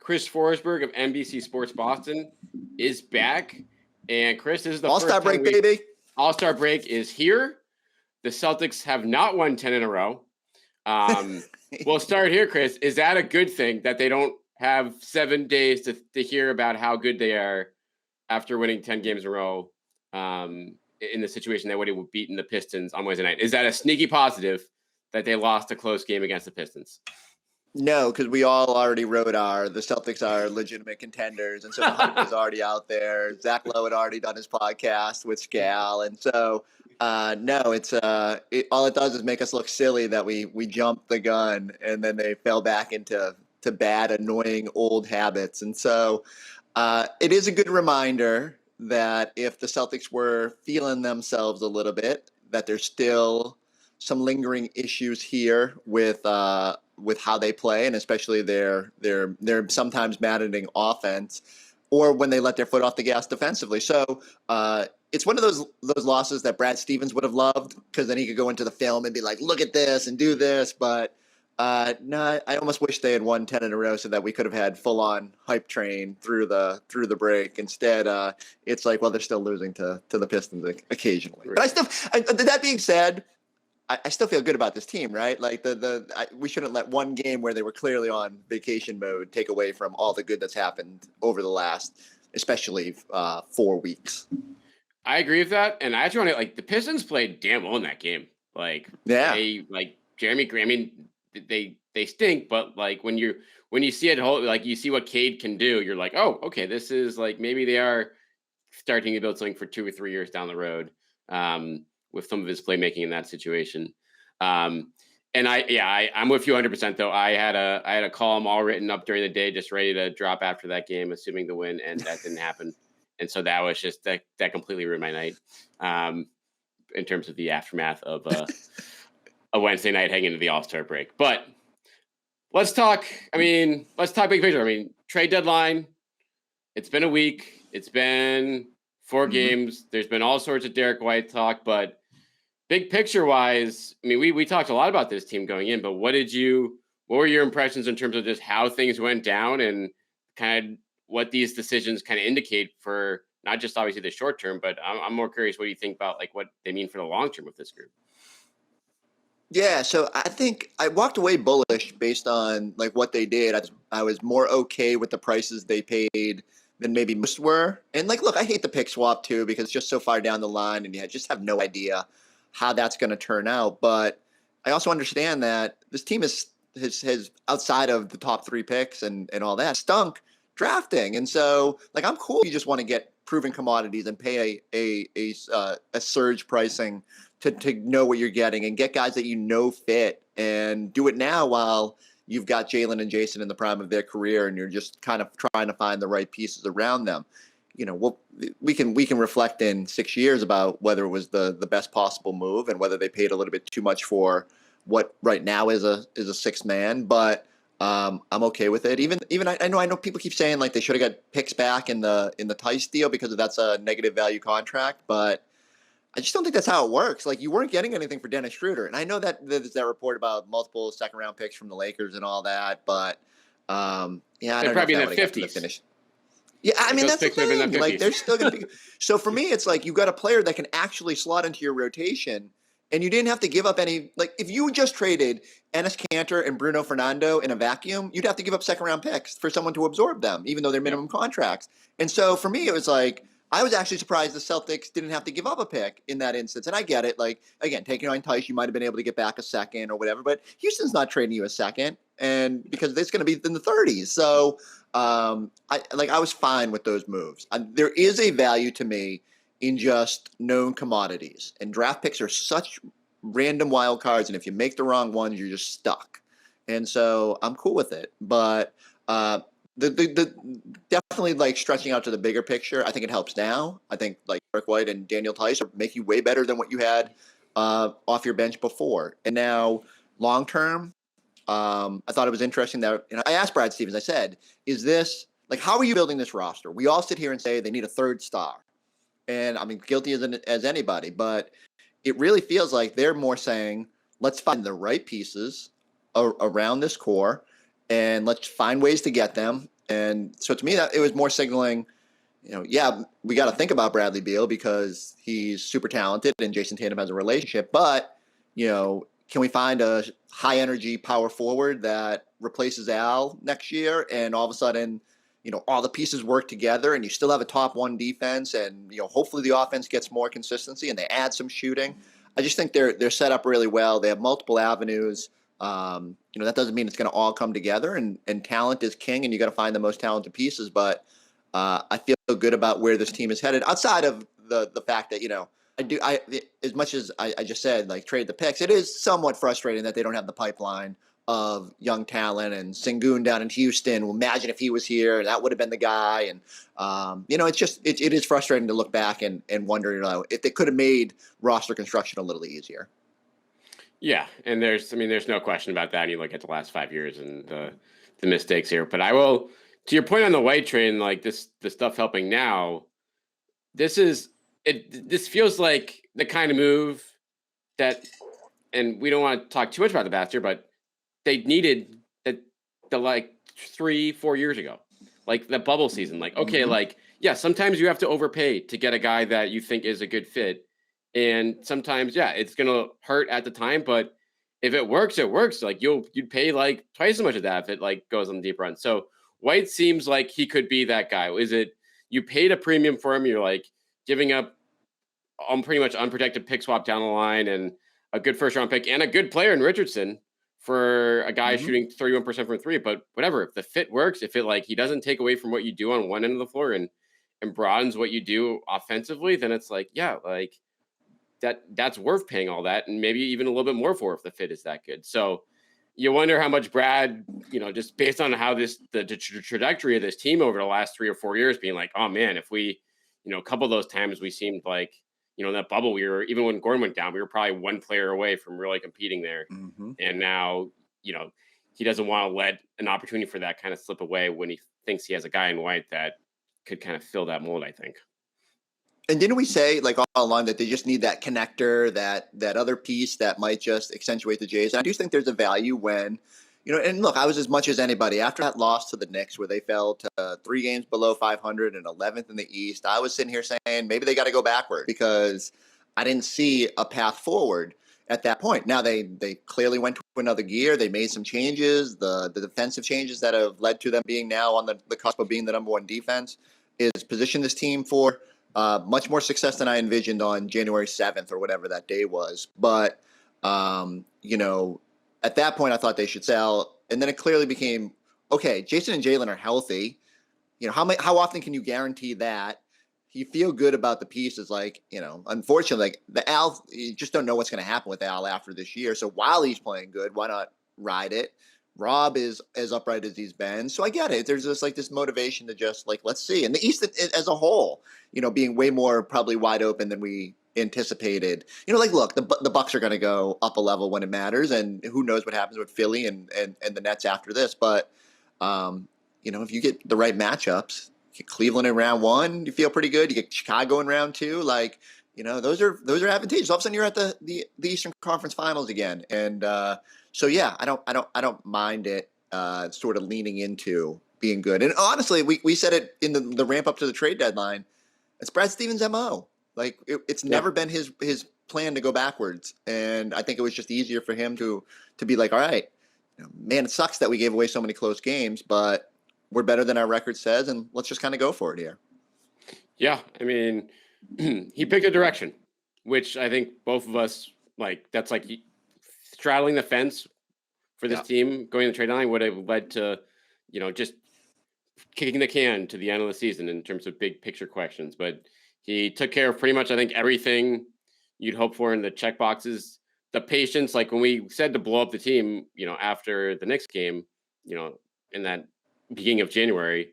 Chris Forsberg of NBC Sports Boston is back. And Chris, this is the All-Star break, baby. All-Star break is here. The Celtics have not won 10 in a row. We'll start here, Chris. Is that a good thing that they don't have 7 days to hear about how good they are after winning 10 games in a row in the situation they would have beaten the Pistons on Wednesday night? Is that a sneaky positive that they lost a close game against the Pistons? No, because we all already wrote the Celtics are legitimate contenders, and so the hype was already out there. Zach Lowe had already done his podcast with Scal, and so no, it's all it does is make us look silly that we jumped the gun and then they fell back into bad, annoying old habits. And so it is a good reminder that if the Celtics were feeling themselves a little bit, that there's still some lingering issues here with how they play, and especially their sometimes maddening offense, or when they let their foot off the gas defensively. So it's one of those losses that Brad Stevens would have loved, because then he could go into the film and be like, look at this and do this. But no, I almost wish they had won 10 in a row so that we could have had full on hype train through the break. Instead, it's like, well, they're still losing to the Pistons occasionally. But that being said, I still feel good about this team, right? Like we shouldn't let one game where they were clearly on vacation mode take away from all the good that's happened over the last, especially 4 weeks. I agree with that, and I actually want to the Pistons played damn well in that game. They Jeremy Grant. I mean, they stink, but when you see it you see what Cade can do, you're like, oh, okay, this is maybe they are starting to build something for 2 or 3 years down the road. With some of his playmaking in that situation. And I'm with you 100% though. I had a column all written up during the day, just ready to drop after that game, assuming the win, and that didn't happen. And so that was just that completely ruined my night in terms of the aftermath of a Wednesday night heading into the All-Star break. But let's talk big picture. I mean, trade deadline, it's been a week. It's been 4 games. There's been all sorts of Derrick White talk, but big picture wise, I mean, we talked a lot about this team going in, but what were your impressions in terms of just how things went down and kind of what these decisions kind of indicate for not just obviously the short term, but I'm more curious what you think about what they mean for the long term with this group. Yeah, so I think I walked away bullish based on what they did. I was more okay with the prices they paid than maybe most were. And look, I hate the pick swap too, because it's just so far down the line and you just have no idea how that's going to turn out. But I also understand that this team has outside of the top 3 picks and all that stunk drafting. And so I'm cool. You just want to get proven commodities and pay a surge pricing to know what you're getting and get guys that fit, and do it now while you've got Jalen and Jason in the prime of their career, and you're just kind of trying to find the right pieces around them. We can reflect in 6 years about whether it was the best possible move and whether they paid a little bit too much for what right now is a 6th man. But I'm okay with it. Even I know people keep saying they should have got picks back in the Theis deal because that's a negative value contract, but I just don't think that's how it works. You weren't getting anything for Dennis Schroeder. And I know that there's that report about multiple second-round picks from the Lakers and all that, but I don't know probably if in the 50s. Finish. Yeah, I mean, that's the thing. They're still going to be – so for me, it's you've got a player that can actually slot into your rotation, and you didn't have to give up any – if you just traded Enes Kanter and Bruno Fernando in a vacuum, you'd have to give up second-round picks for someone to absorb them, even though they're minimum contracts. And so for me, it was I was actually surprised the Celtics didn't have to give up a pick in that instance. And I get it. Again, taking on Theis, you might have been able to get back a second or whatever, but Houston's not trading you a second, and because it's going to be in the 30s. So I was fine with those moves. There is a value to me in just known commodities, and draft picks are such random wild cards. And if you make the wrong ones, you're just stuck. And so I'm cool with it. But the definitely stretching out to the bigger picture, I think it helps now. I think Derrick White and Daniel Theis are making way better than what you had off your bench before. And now long term, I thought it was interesting that I asked Brad Stevens, I said, is this how are you building this roster? We all sit here and say they need a 3rd star. And I mean, guilty as anybody, but it really feels like they're more saying, let's find the right pieces around this core, and let's find ways to get them. And so to me, that it was more signaling, yeah, we got to think about Bradley Beal because he's super talented and Jason Tatum has a relationship. But, can we find a high energy power forward that replaces Al next year? And all of a sudden, all the pieces work together and you still have a top 1 defense and, hopefully the offense gets more consistency and they add some shooting. I just think they're set up really well. They have multiple avenues. That doesn't mean it's going to all come together and talent is king and you got to find the most talented pieces. But I feel good about where this team is headed outside of the fact that, I as much as I just said, like trade the picks, it is somewhat frustrating that they don't have the pipeline of young talent and Sengun down in Houston. Well, imagine if he was here, that would have been the guy. And, it is frustrating to look back and wonder, if they could have made roster construction a little easier. Yeah. And there's no question about that. You look at the last 5 years and the mistakes here, but I will, to your point on the White train, like the stuff helping now, this feels like the kind of move that, and we don't want to talk too much about the Bastard, but they needed the like 3-4 years ago, like the bubble season. Like, okay, like, yeah, sometimes you have to overpay to get a guy that you think is a good fit. And sometimes, yeah, it's going to hurt at the time, but if it works, it works. Like you'd pay like twice as much of that if it like goes on the deep run. So White seems like he could be that guy. Is it you paid a premium for him? You're like giving up on pretty much unprotected pick swap down the line and a good first round pick and a good player in Richardson for a guy shooting 31% from 3. But whatever, if the fit works, if it like he doesn't take away from what you do on one end of the floor and broadens what you do offensively, then it's like, yeah, like that's worth paying all that and maybe even a little bit more for if the fit is that good. So you wonder how much Brad, just based on how the trajectory of this team over the last 3 or 4 years being like, oh man, if we, a couple of those times we seemed like, in that bubble, we were, even when Gordon went down, we were probably one player away from really competing there. And now, he doesn't want to let an opportunity for that kind of slip away when he thinks he has a guy in White that could kind of fill that mold, I think. And didn't we say like all along that they just need that connector, that other piece that might just accentuate the Jays? And I do think there's a value when, and look, I was as much as anybody after that loss to the Knicks where they fell to 3 games below 500 and 11th in the East. I was sitting here saying maybe they got to go backward because I didn't see a path forward at that point. Now they clearly went to another gear. They made some changes, the defensive changes that have led to them being now on the cusp of being the number 1 defense is position this team for much more success than I envisioned on January 7th or whatever that day was. But, at that point, I thought they should sell. And then it clearly became, okay, Jason and Jalen are healthy. How often can you guarantee that? You feel good about the pieces. Like, unfortunately, like the Al, you just don't know what's going to happen with Al after this year. So while he's playing good, why not ride it? Robb is as upright as he's been. So I get it. There's just like this motivation to just like, let's see. And the East as a whole, being way more probably wide open than we anticipated. Like, look, the Bucks are going to go up a level when it matters. And who knows what happens with Philly and the Nets after this. But, if you get the right matchups, you get Cleveland in round 1, you feel pretty good. You get Chicago in round 2. Like, those are advantageous. All of a sudden you're at the Eastern Conference Finals again. And, so yeah, I don't mind it sort of leaning into being good. And honestly, we said it in the ramp up to the trade deadline. It's Brad Stevens' MO. Like it's never been his plan to go backwards. And I think it was just easier for him to be like, all right, man, it sucks that we gave away so many close games, but we're better than our record says, and let's just kind of go for it here. Yeah, I mean, he picked a direction, which I think both of us like. That's like straddling the fence for this team going to the trade line would have led to, just kicking the can to the end of the season in terms of big picture questions. But he took care of pretty much, I think, everything you'd hope for in the check boxes. The patience, like when we said to blow up the team, after the Knicks game, in that beginning of January,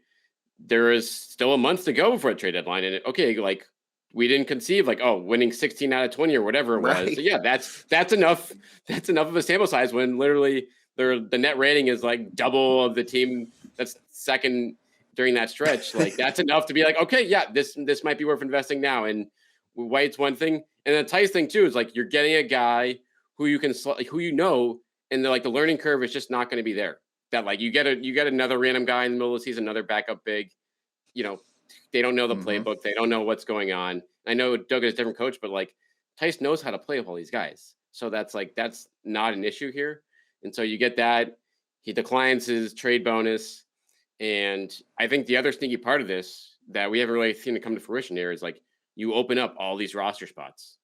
there is still a month to go before the trade deadline. And like we didn't conceive like, winning 16 out of 20 or whatever it was. So yeah, that's enough. That's enough of a sample size when literally the net rating is like double of the team that's second during that stretch. Like that's enough to be like, okay, yeah, this might be worth investing now. And White's one thing. And the Theis thing too is like you're getting a guy who you can and the learning curve is just not going to be there. that like you get another random guy in the middle of the season, another backup big, they don't know the playbook. They don't know what's going on. I know Doug is a different coach, but like Theis knows how to play with all these guys. So that's not an issue here. And so you get that. He declines his trade bonus. And I think the other sneaky part of this that we haven't really seen to come to fruition here is like you open up all these roster spots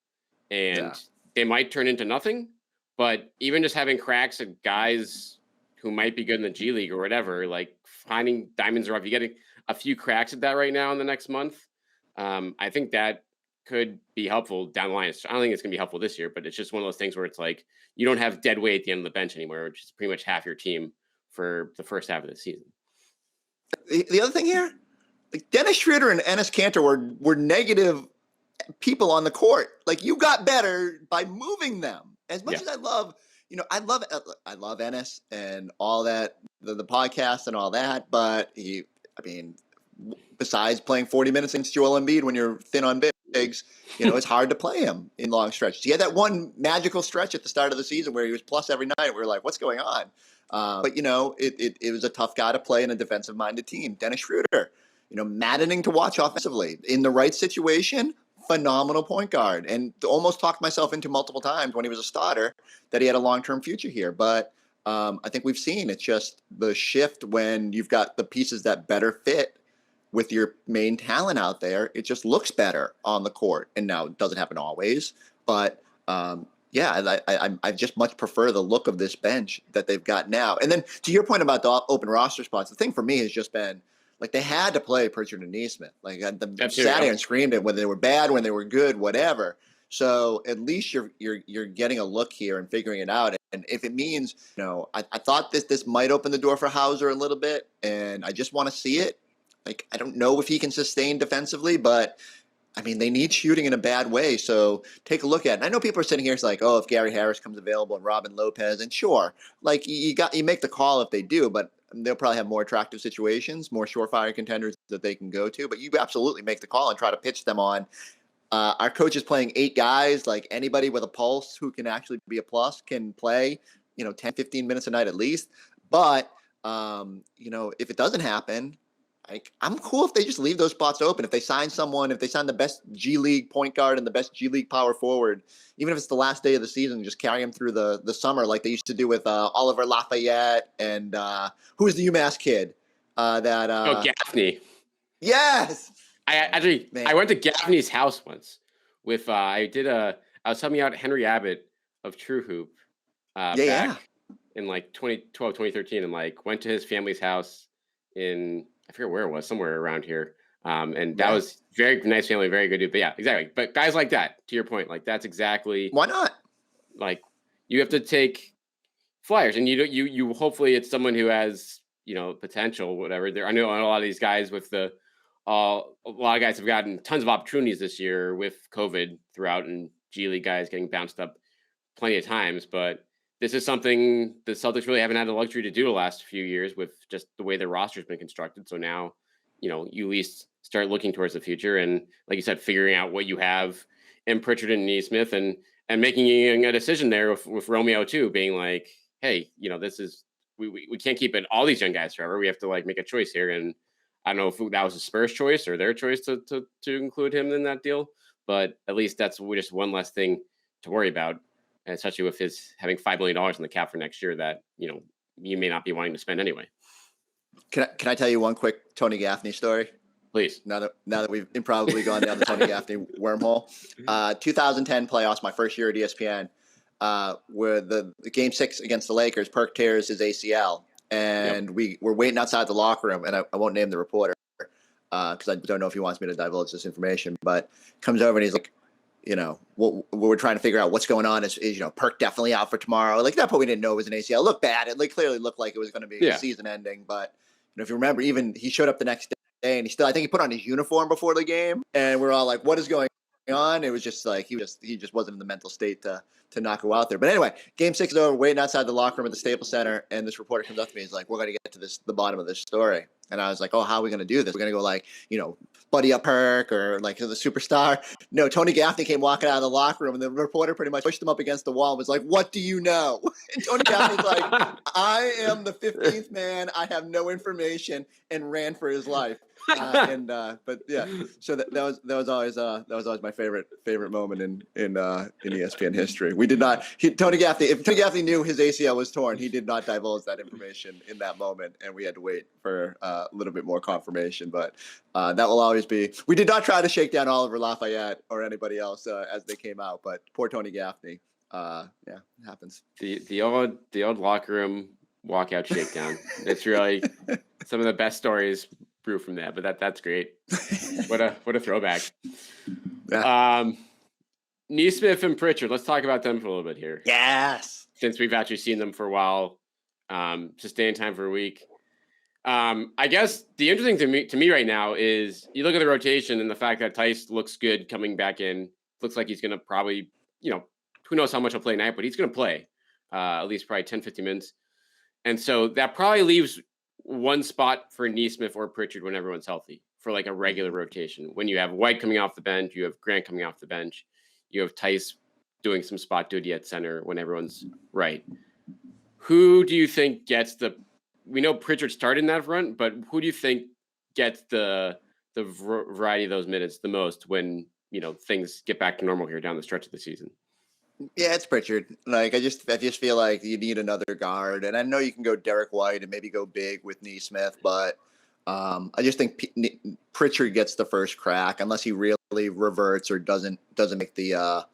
and they might turn into nothing. But even just having cracks at guys who might be good in the G League or whatever, like finding diamonds are rough. You're getting a few cracks at that right now in the next month. I think that could be helpful down the line. I don't think it's going to be helpful this year, but it's just one of those things where it's like you don't have dead weight at the end of the bench anymore, which is pretty much half your team for the first half of the season. The other thing here, like Dennis Schroeder and Enes Kanter were negative people on the court. Like you got better by moving them. As much as I love Enes and all that, the podcast and all that, but besides playing 40 minutes against Joel Embiid when you're thin on bigs, it's hard to play him in long stretches. He had that one magical stretch at the start of the season where he was plus every night. We were like, what's going on? But it was a tough guy to play in a defensive-minded team. Dennis Schroeder, maddening to watch offensively. In the right situation, phenomenal point guard. And almost talked myself into multiple times when he was a starter that he had a long-term future here. But I think we've seen it's just the shift when you've got the pieces that better fit with your main talent out there. It just looks better on the court. And now it doesn't happen always, but I just much prefer the look of this bench that they've got now. And then to your point about the open roster spots, the thing for me has just been like they had to play Pritchard and Nesmith. Like they sat there and screamed it, whether they were bad, when they were good, whatever. So at least you're getting a look here and figuring it out. And if it means, I thought this might open the door for Hauser a little bit, and I just want to see it. Like, I don't know if he can sustain defensively, but they need shooting in a bad way. So take a look at it. And I know people are sitting here, it's like, oh, if Gary Harris comes available and Robin Lopez, and sure, like you make the call if they do, but they'll probably have more attractive situations, more surefire contenders that they can go to. But you absolutely make the call and try to pitch them on. Our coach is playing 8 guys, like anybody with a pulse who can actually be a plus can play, 10, 15 minutes a night at least. But, if it doesn't happen, I'm cool if they just leave those spots open. If they sign the best G League point guard and the best G League power forward, even if it's the last day of the season, just carry him through the summer like they used to do with Oliver Lafayette and who was the UMass kid? Gaffney. Yes. I went to Gaffney's house once with I was helping out Henry Abbott of True Hoop back in like 2012, 2013, and like went to his family's house in I forget where it was, somewhere around here. And that was very nice family, very good dude. But yeah, exactly. But guys like that, to your point, like that's exactly why not? Like you have to take flyers, and you hopefully it's someone who has potential, whatever. I know a lot of these guys with a lot of guys have gotten tons of opportunities this year with COVID throughout, and G League guys getting bounced up plenty of times, but this is something the Celtics really haven't had the luxury to do the last few years with just the way their roster's been constructed. So now, you at least start looking towards the future and, like you said, figuring out what you have in Pritchard and Nesmith and making a decision there with Romeo too, being like, hey, this is we can't keep it all these young guys forever. We have to like make a choice here. And I don't know if that was a Spurs choice or their choice to include him in that deal, but at least that's just one less thing to worry about. And especially with his having $5 million in the cap for next year that, you may not be wanting to spend anyway. Can I tell you one quick Tony Gaffney story? Please. Now that we've improbably gone down the Tony Gaffney wormhole. 2010 playoffs, my first year at ESPN, where the game 6 against the Lakers, Perk tears his ACL. And we're waiting outside the locker room, and I won't name the reporter because I don't know if he wants me to divulge this information, but comes over and he's like, what we're trying to figure out what's going on is Perk definitely out for tomorrow. Like that point, we didn't know it was an ACL. It looked bad. It clearly looked like it was going to be season ending. But if you remember, even he showed up the next day and I think he put on his uniform before the game, and we're all like, what is going on? It was just like he just wasn't in the mental state to not go out there. But anyway, game 6 is over, waiting outside the locker room at the Staples Center, and this reporter comes up to me. He's like, we're going to get to the bottom of this story. And I was like, oh, how are we going to do this? We're going to go buddy up perk or like the superstar. No, Tony Gaffney came walking out of the locker room and the reporter pretty much pushed him up against the wall and was like, "What do you know?" And Tony Gaffney's like, "I am the 15th man. I have no information," and ran for his life. But yeah, so that was always my favorite moment in ESPN history. We did not. Tony Gaffney, if Tony Gaffney knew his ACL was torn, he did not divulge that information in that moment, and we had to wait for a little bit more confirmation. But that will always be. We did not try to shake down Oliver Lafayette or anybody else as they came out, but poor Tony Gaffney. Yeah, it happens. The old locker room walkout shakedown. It's really some of the best stories brew from that, but that's great. What a throwback. Yeah. Nesmith and Pritchard. Let's talk about them for a little bit here. Yes. Since we've actually seen them for a while, sustained time for a week. I guess the interesting to me right now is you look at the rotation and the fact that Theis looks good coming back in. Looks like he's going to probably, who knows how much he'll play tonight, but he's going to play at least probably 10, 15 minutes. And so that probably leaves one spot for Nesmith or Pritchard when everyone's healthy for like a regular rotation. When you have White coming off the bench, you have Grant coming off the bench, you have Theis doing some spot duty at center when everyone's right. Who do you think gets we know Pritchard started in that front, but who do you think gets the variety of those minutes the most when, things get back to normal here down the stretch of the season? Yeah, it's Pritchard. Like I just feel like you need another guard, and I know you can go Derrick White and maybe go big with Nesmith, but I just think Pritchard gets the first crack unless he really reverts or doesn't make the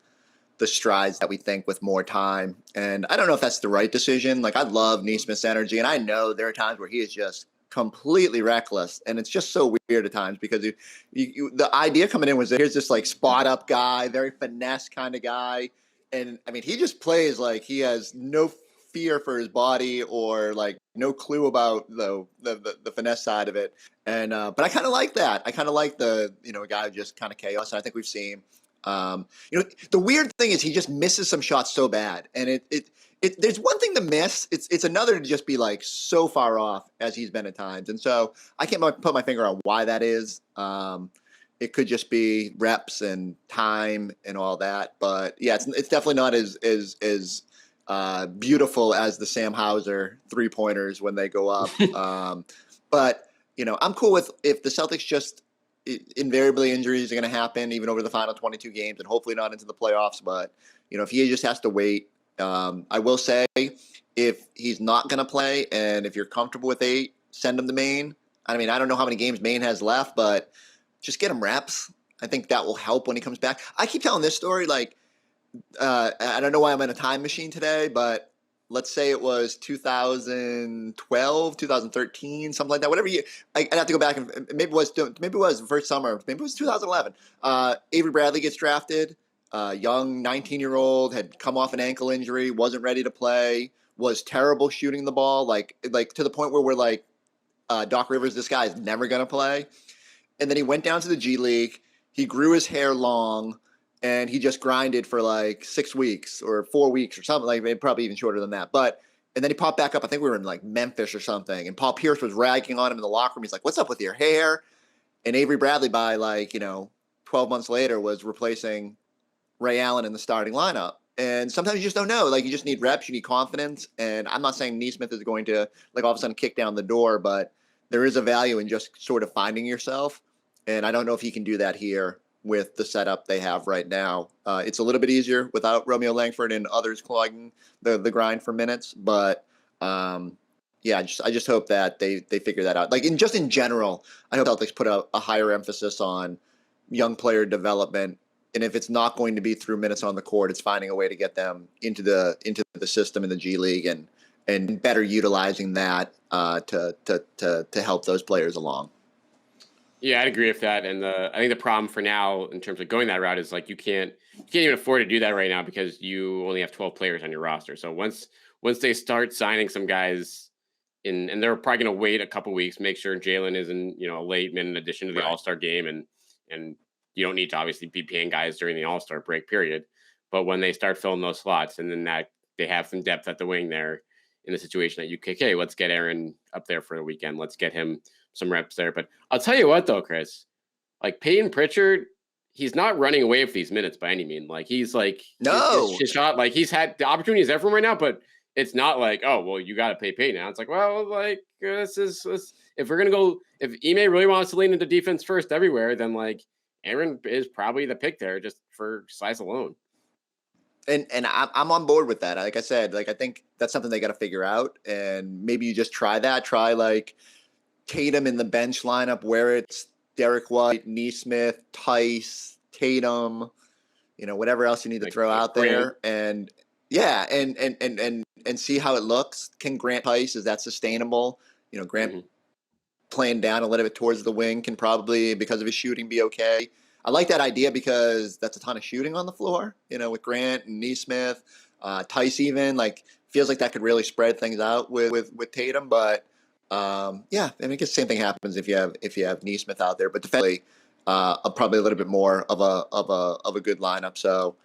strides that we think with more time. And I don't know if that's the right decision. Like I love Nesmith's energy, and I know there are times where he is just completely reckless, and it's just so weird at times because the idea coming in was that here's this like spot up guy, very finesse kind of guy. And I mean, he just plays like he has no fear for his body or like no clue about the finesse side of it. And but I kind of like that. I kind of like the a guy who just kind of chaos. And I think we've seen. The weird thing is he just misses some shots so bad, and it there's one thing to miss. It's another to just be like so far off as he's been at times. And so I can't put my finger on why that is. It could just be reps and time and all that, but yeah, it's definitely not as beautiful as the Sam Hauser 3-pointers when they go up. But I'm cool with if the Celtics just invariably injuries are going to happen even over the final 22 games and hopefully not into the playoffs. But if he just has to wait, I will say if he's not going to play and if you're comfortable with 8, send him to Maine. I mean, I don't know how many games Maine has left, but just get him reps. I think that will help when he comes back. I keep telling this story like I don't know why I'm in a time machine today, but let's say it was 2012, 2013, something like that. Whatever year, I'd have to go back and maybe it was the first summer. Maybe it was 2011. Avery Bradley gets drafted. Young 19-year-old had come off an ankle injury, wasn't ready to play, was terrible shooting the ball, like to the point where we're like, Doc Rivers, this guy is never going to play. And then he went down to the G League. He grew his hair long, and he just grinded for like 6 weeks or 4 weeks or something, like maybe probably even shorter than that. And then he popped back up. I think we were in like Memphis or something. And Paul Pierce was ragging on him in the locker room. He's like, "What's up with your hair?" And Avery Bradley, by 12 months later, was replacing Ray Allen in the starting lineup. And sometimes you just don't know. Like you just need reps, you need confidence. And I'm not saying Nesmith is going to like all of a sudden kick down the door, but there is a value in just sort of finding yourself. And I don't know if he can do that here with the setup they have right now. It's a little bit easier without Romeo Langford and others clogging the grind for minutes. But yeah, I just hope that they figure that out. Like in general, I hope Celtics put a higher emphasis on young player development. And if it's not going to be through minutes on the court, it's finding a way to get them into the system in the G League and better utilizing that to help those players along. Yeah, I'd agree with that. And I think the problem for now in terms of going that route is like you can't even afford to do that right now because you only have 12 players on your roster. So once they start signing some guys and they're probably going to wait a couple weeks, make sure Jalen is in a late minute addition to the All-Star game, and you don't need to obviously be paying guys during the All-Star break period. But when they start filling those slots and then that they have some depth at the wing there in the situation that UKK, let's get Aaron up there for the weekend. Let's get him some reps there. But I'll tell you what, though, Chris, like Peyton Pritchard, he's not running away with these minutes by any means. Like he's like his shot, like he's had the opportunities there for him right now, but it's not like, oh well, you got to pay Peyton now. It's like, well, like this is if we're gonna go, if Ime really wants to lean into defense first everywhere, then like Aaron is probably the pick there just for size alone. And I'm on board with that. Like I said, like I think that's something they got to figure out, and maybe you just try that. Try like Tatum in the bench lineup where it's Derrick White, Nesmith, Theis, Tatum, whatever else you need to throw out there, and and see how it looks. Can Grant Theis, is that sustainable? Grant playing down a little bit towards the wing can probably, because of his shooting, be okay. I like that idea because that's a ton of shooting on the floor, with Grant and Nesmith, Theis even, like feels like that could really spread things out with Tatum. But I guess the same thing happens if you have Nesmith out there, but defensively, probably a little bit more of a good lineup. So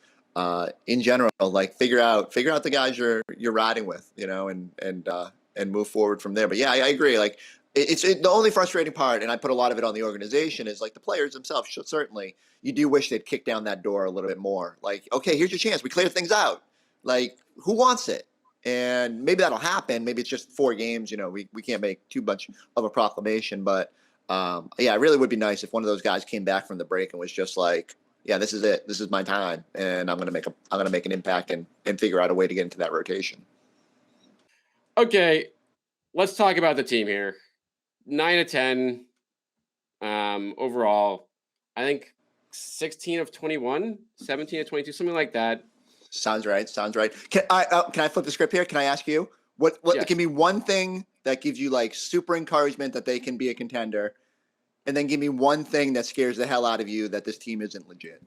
in general, like figure out the guys you're riding with, and move forward from there. But yeah, I agree. Like it's the only frustrating part, and I put a lot of it on the organization, is like the players themselves. Certainly, you do wish they'd kick down that door a little bit more. Like, okay, here's your chance. We clear things out. Like, who wants it? And maybe that'll happen. Maybe it's just 4 games. We can't make too much of a proclamation. But it really would be nice if one of those guys came back from the break and was just like, yeah, this is it. This is my time, and I'm gonna make an impact and figure out a way to get into that rotation. Okay, let's talk about the team here. 9 of 10 overall. I think 16 of 21, 17 of 22, something like that. Sounds right. Can I flip the script here? Can I ask you what yes. Give me one thing that gives you like super encouragement that they can be a contender, and then give me one thing that scares the hell out of you that this team isn't legit.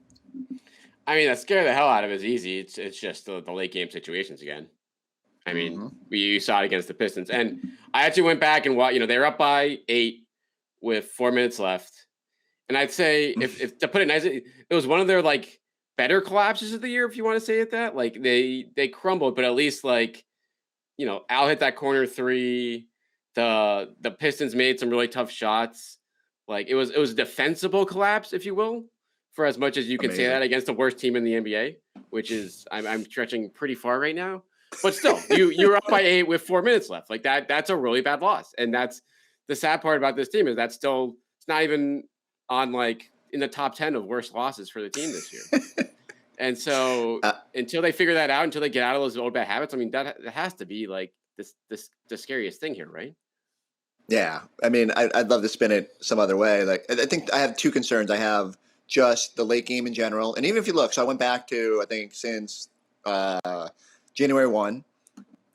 I mean, that scare the hell out of it is easy. It's just the late game situations again. I mean, you saw it against the Pistons. And I actually went back and watched, they were up by 8 with 4 minutes left. And I'd say, if to put it nicely, it was one of their, like, better collapses of the year, if you want to say it that. Like, they crumbled, but at least, like, Al hit that corner 3. The Pistons made some really tough shots. Like, it was a defensible collapse, if you will, for as much as you can say that against the worst team in the NBA, which is, I'm stretching pretty far right now. But still, you're up by 8 with 4 minutes left. Like that's a really bad loss. And that's the sad part about this team, is it's not even on like in the top 10 of worst losses for the team this year. And so until they figure that out, until they get out of those old bad habits, I mean, that has to be like the scariest thing here, right? Yeah. I mean, I'd love to spin it some other way. Like, I think I have 2 concerns. I have just the late game in general. And even if you look, so I went back to, I think since January 1,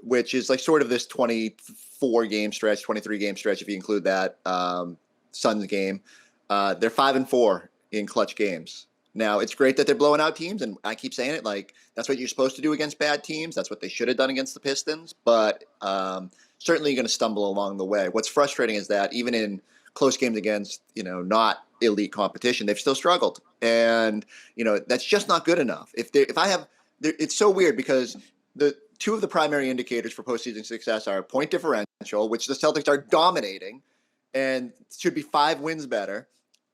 which is like sort of this 24 game stretch, 23 game stretch, if you include that Suns game. They're 5-4 in clutch games. Now, it's great that they're blowing out teams, and I keep saying it, like that's what you're supposed to do against bad teams. That's what they should have done against the Pistons, but certainly you're going to stumble along the way. What's frustrating is that even in close games against, not elite competition, they've still struggled, and that's just not good enough. It's so weird because the 2 of the primary indicators for postseason success are point differential, which the Celtics are dominating, and should be 5 wins better.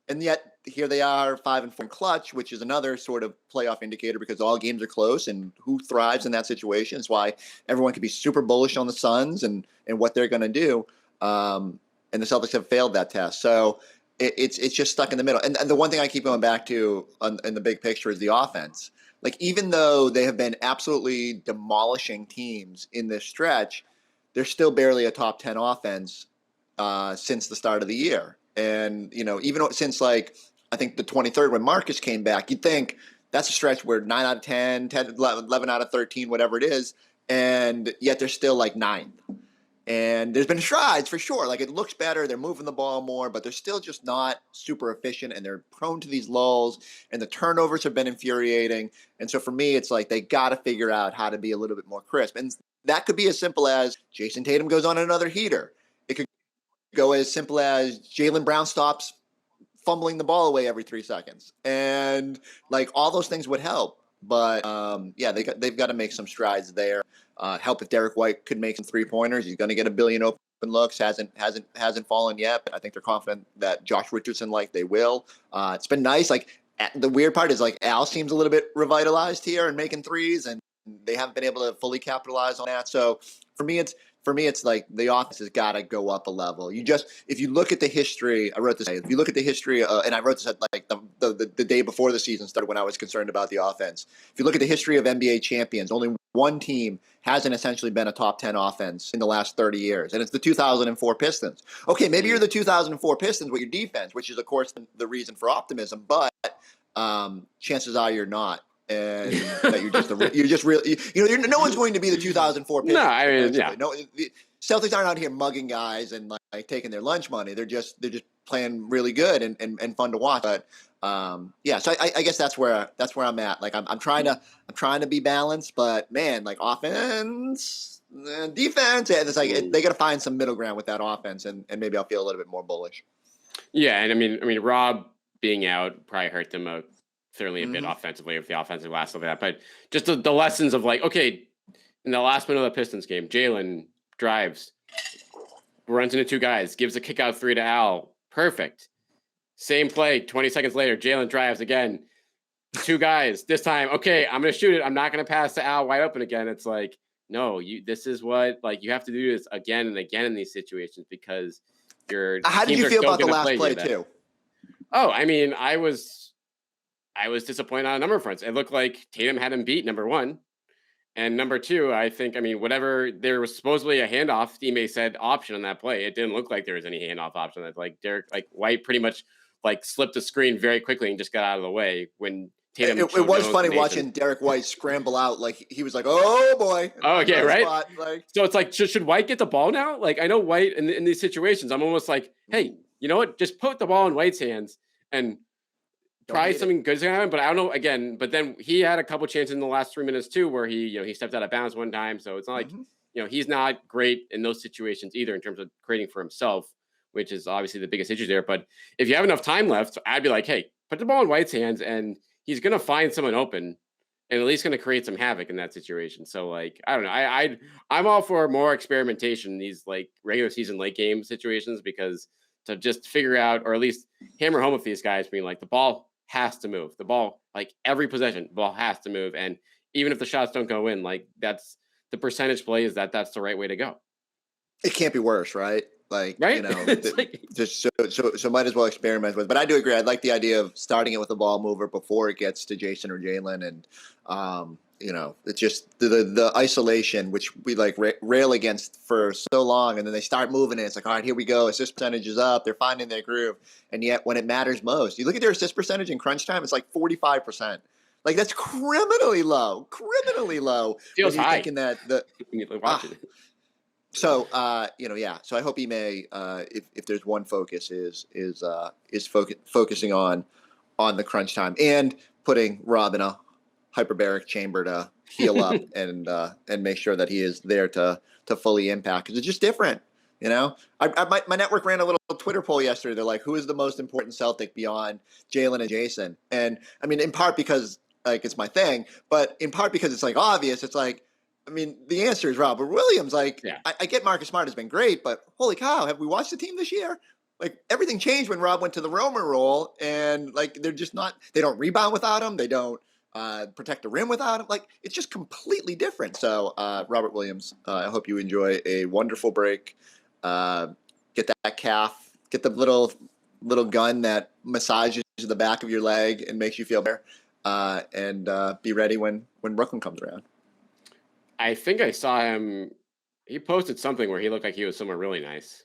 And yet here they are 5-4 in clutch, which is another sort of playoff indicator because all games are close, and who thrives in that situation. It's why everyone can be super bullish on the Suns and what they're going to do. And the Celtics have failed that test. So it's just stuck in the middle. And the one thing I keep going back to in the big picture is the offense. Like, even though they have been absolutely demolishing teams in this stretch, they're still barely a top 10 offense since the start of the year. And, even since like, I think the 23rd when Marcus came back, you'd think that's a stretch where 9 out of 10, 11 out of 13, whatever it is. And yet they're still like 9th. And there's been strides for sure. Like, it looks better. They're moving the ball more, but they're still just not super efficient, and they're prone to these lulls, and the turnovers have been infuriating. And so for me, it's like they got to figure out how to be a little bit more crisp. And that could be as simple as Jason Tatum goes on another heater. It could go as simple as Jaylen Brown stops fumbling the ball away every 3 seconds. And like, all those things would help. But they've got to make some strides there. Help if Derrick White could make some 3-pointers. He's going to get a billion open looks hasn't fallen yet, but I think they're confident that Josh Richardson, like they will. It's been nice. Like the weird part is like Al seems a little bit revitalized here and making threes, and they haven't been able to fully capitalize on that. So for me, it's like the offense has got to go up a level. If you look at the history, I wrote this. If you look at the history, and I wrote this at like the day before the season started when I was concerned about the offense. If you look at the history of NBA champions, only one team hasn't essentially been a top 10 offense in the last 30 years, and it's the 2004 Pistons. Okay, maybe you're the 2004 Pistons with your defense, which is of course the reason for optimism, but chances are you're not. And that you're just really, no one's going to be the 2004 Pistons. No, I mean, yeah. No, the Celtics aren't out here mugging guys and like taking their lunch money. They're just playing really good and fun to watch. But yeah, so I guess that's where I'm at. Like I'm trying to be balanced, but man, like offense, defense, and it's like they got to find some middle ground with that offense, and maybe I'll feel a little bit more bullish. Yeah, and I mean, Robb being out probably hurt them certainly a bit offensively with the offensive last of that, but just the lessons of like, okay, in the last minute of the Pistons game, Jalen drives, runs into two guys, gives a kick out three to Al, perfect. Same play, 20 seconds later, Jalen drives again, two guys. This time, okay, I'm gonna shoot it. I'm not gonna pass to Al wide open again. It's like, no, this is what like you have to do this again and again in these situations because you're. How did you feel about the last play too? Oh, I mean, I was disappointed on a number of fronts. It looked like Tatum had him beat, number one. And number two, I think, I mean, whatever, there was supposedly a handoff, teammate said option on that play. It didn't look like there was any handoff option. That like Derrick, like White pretty much like slipped the screen very quickly and just got out of the way when Tatum. It was funny watching Derrick White scramble out. Like he was like, oh boy. Oh, okay, right? Like, so it's like, should White get the ball now? Like I know White in these situations, I'm almost like, hey, you know what? Just put the ball in White's hands and try something good's gonna happen, but I don't know again. But then he had a couple chances in the last 3 minutes too, where he stepped out of bounds one time. So it's not like he's not great in those situations either in terms of creating for himself, which is obviously the biggest issue there. But if you have enough time left, I'd be like, hey, put the ball in White's hands, and he's gonna find someone open, and at least gonna create some havoc in that situation. So like I don't know, I'm all for more experimentation in these like regular season late game situations because to just figure out or at least hammer home with these guys being like the ball has to move. The ball, like every possession, the ball has to move. And even if the shots don't go in, like that's the percentage play is that's the right way to go. It can't be worse, right? Like, right? Just so might as well experiment with. But I do agree. I like the idea of starting it with a ball mover before it gets to Jason or Jalen. And, it's just the isolation, which we like rail against for so long. And then they start moving it. It's like, all right, here we go. Assist percentage is up. They're finding their groove. And yet when it matters most, you look at their assist percentage in crunch time, it's like 45%. Like that's criminally low. Feels high. Thinking that So, So I hope Ime, if there's one focus is focusing on the crunch time and putting Robb in a hyperbaric chamber to heal up and make sure that he is there to fully impact because it's just different. My network ran a little Twitter poll yesterday. They're like, who is the most important Celtic beyond Jalen and Jason? And I mean, in part because like it's my thing, but in part because it's like obvious. It's like, I mean, the answer is Robert Williams. Like, yeah. I get Marcus Smart has been great, but holy cow, have we watched the team this year? Like everything changed when Rob went to the roamer role, and like they're just not. They don't rebound without him. They don't protect the rim without him. Like it's just completely different. So Robert Williams, I hope you enjoy a wonderful break. Get that calf. Get the little gun that massages the back of your leg and makes you feel better. And be ready when Brooklyn comes around. I think I saw him. He posted something where he looked like he was somewhere really nice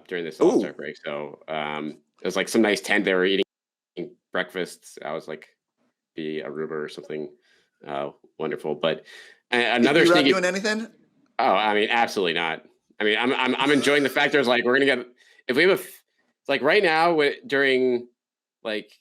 during this All-Star break. So it was like some nice tent. They were eating breakfast. I was like, be Aruba or something wonderful. But another you sneaky. Doing anything? Oh, I mean, absolutely not. I mean, I'm enjoying the fact there's like we're gonna get if we have it's like right now during like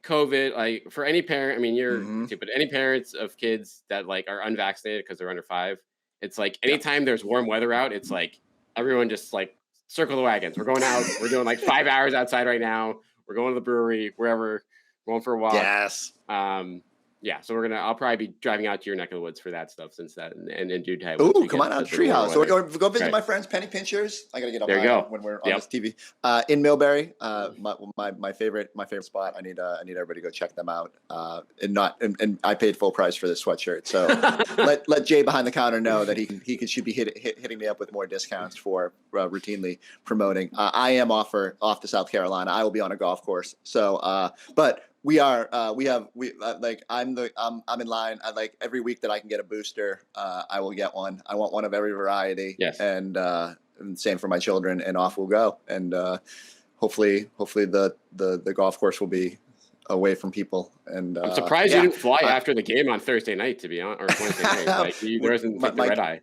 COVID, like for any parent, I mean, you're too, but any parents of kids that like are unvaccinated because they're under 5, it's like anytime there's warm weather out, it's like everyone just like circle the wagons. We're going out. We're doing like 5 hours outside right now. We're going to the brewery, wherever, going for a walk. Yes. Yeah, so I'll probably be driving out to your neck of the woods for that stuff since that and in due time. Ooh, come on out to Treehouse or go visit my friends Penny Pinchers. I gotta get up when we're on this TV. In Millbury, my favorite spot. I need everybody to go check them out. And I paid full price for this sweatshirt. So let Jay behind the counter know that he should be hitting me up with more discounts for routinely promoting. I am off to South Carolina. I will be on a golf course. So but I'm in line. I like every week that I can get a booster, I will get one. I want one of every variety. Yes. And same for my children, and off we'll go. And hopefully the golf course will be away from people. And I'm surprised you didn't fly after the game on Thursday night, to be honest, or Wednesday night. Like there wasn't the red eye.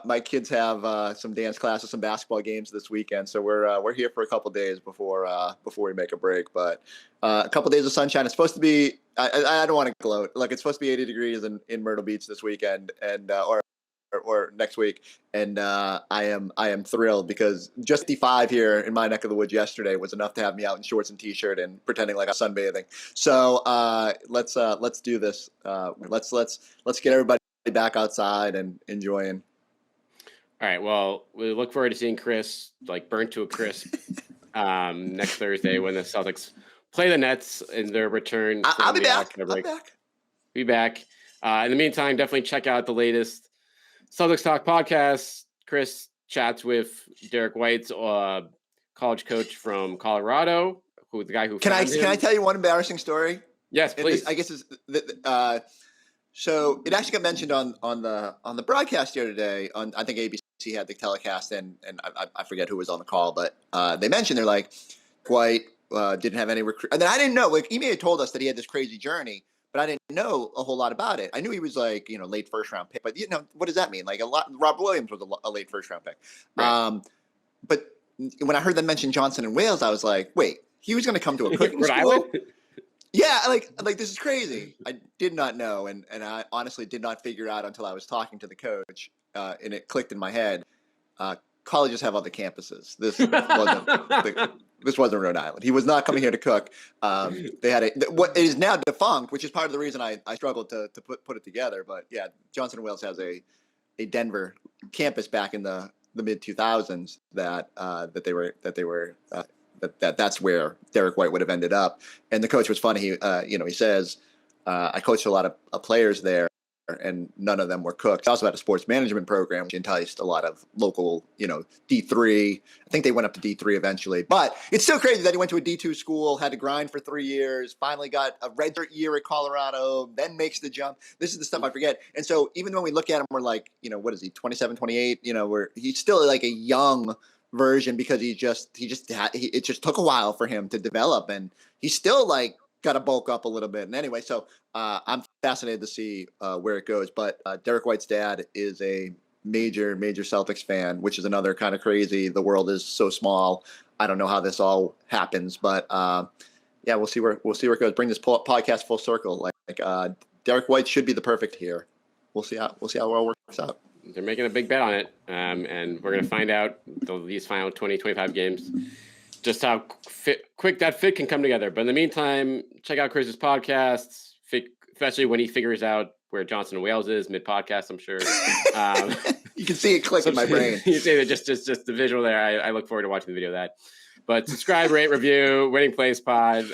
My kids have some dance classes, some basketball games this weekend, so we're here for a couple days before we make a break. But a couple days of sunshine. It's supposed to be. I don't want to gloat. Like it's supposed to be 80 degrees in Myrtle Beach this weekend, and or next week. And I am thrilled because just 55 here in my neck of the woods yesterday was enough to have me out in shorts and t-shirt and pretending like I'm sunbathing. So let's do this. Let's get everybody back outside and enjoying. All right. Well, we look forward to seeing Chris burnt to a crisp next Thursday when the Celtics play the Nets in their return. I'll be back. Be back. In the meantime, definitely check out the latest Celtics Talk podcast. Chris chats with Derrick White's college coach from Colorado, the guy who can I tell you one embarrassing story? Yes, please. I guess so it actually got mentioned on the broadcast the other day. On I think ABC had the telecast, and I forget who was on the call, but they mentioned they're like White didn't have any recruit, and then I didn't know. Like Ime had told us that he had this crazy journey, but I didn't know a whole lot about it. I knew he was late first round pick, but what does that mean? Like Rob Williams was a late first round pick, right. But when I heard them mention Johnson and Wales, I was like, wait, he was going to come to a cooking school. Yeah, like this is crazy. I did not know, and I honestly did not figure out until I was talking to the coach, and it clicked in my head. Colleges have other campuses. This wasn't Rhode Island. He was not coming here to cook. They had what is now defunct, which is part of the reason I struggled to put it together. But yeah, Johnson & Wales has a Denver campus back in the mid 2000s that's where Derrick White would have ended up. And the coach was funny. He says, I coached a lot of players there, and none of them were cooks. He also had a sports management program, which enticed a lot of local, D3. I think they went up to D3 eventually. But it's still crazy that he went to a D2 school, had to grind for 3 years, finally got a redshirt year at Colorado, then makes the jump. This is the stuff I forget. And so even when we look at him, we're like, what is he, 27, 28? He's still like a young version because it just took a while for him to develop, and he's still got to bulk up a little bit. And anyway, so I'm fascinated to see where it goes. But Derrick White's dad is a major Celtics fan, which is another kind of crazy. The world is so small. I don't know how this all happens, but we'll see where it goes. Bring this podcast full circle. Derrick White should be the perfect here. We'll see how it all works out. They're making a big bet on it, and we're going to find out these final 20-25 games just how quick that fit can come together. But in the meantime, check out Chris's podcasts, especially when he figures out where Johnson & Wales is mid-podcast, I'm sure. You can see it click in my brain. You see that just the visual there. I look forward to watching the video of that. But subscribe, rate, review, Winning Plays Pod.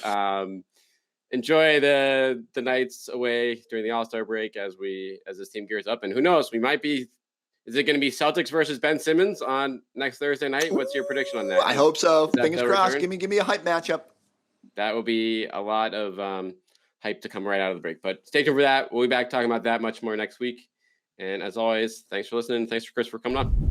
Enjoy the nights away during the All-Star break as this team gears up. And who knows, is it going to be Celtics versus Ben Simmons on next Thursday night? What's your prediction on that? I hope so. Fingers crossed. Give me a hype matchup. That will be a lot of hype to come right out of the break. But stay tuned for that. We'll be back talking about that much more next week. And as always, thanks for listening. Thanks for Chris for coming on.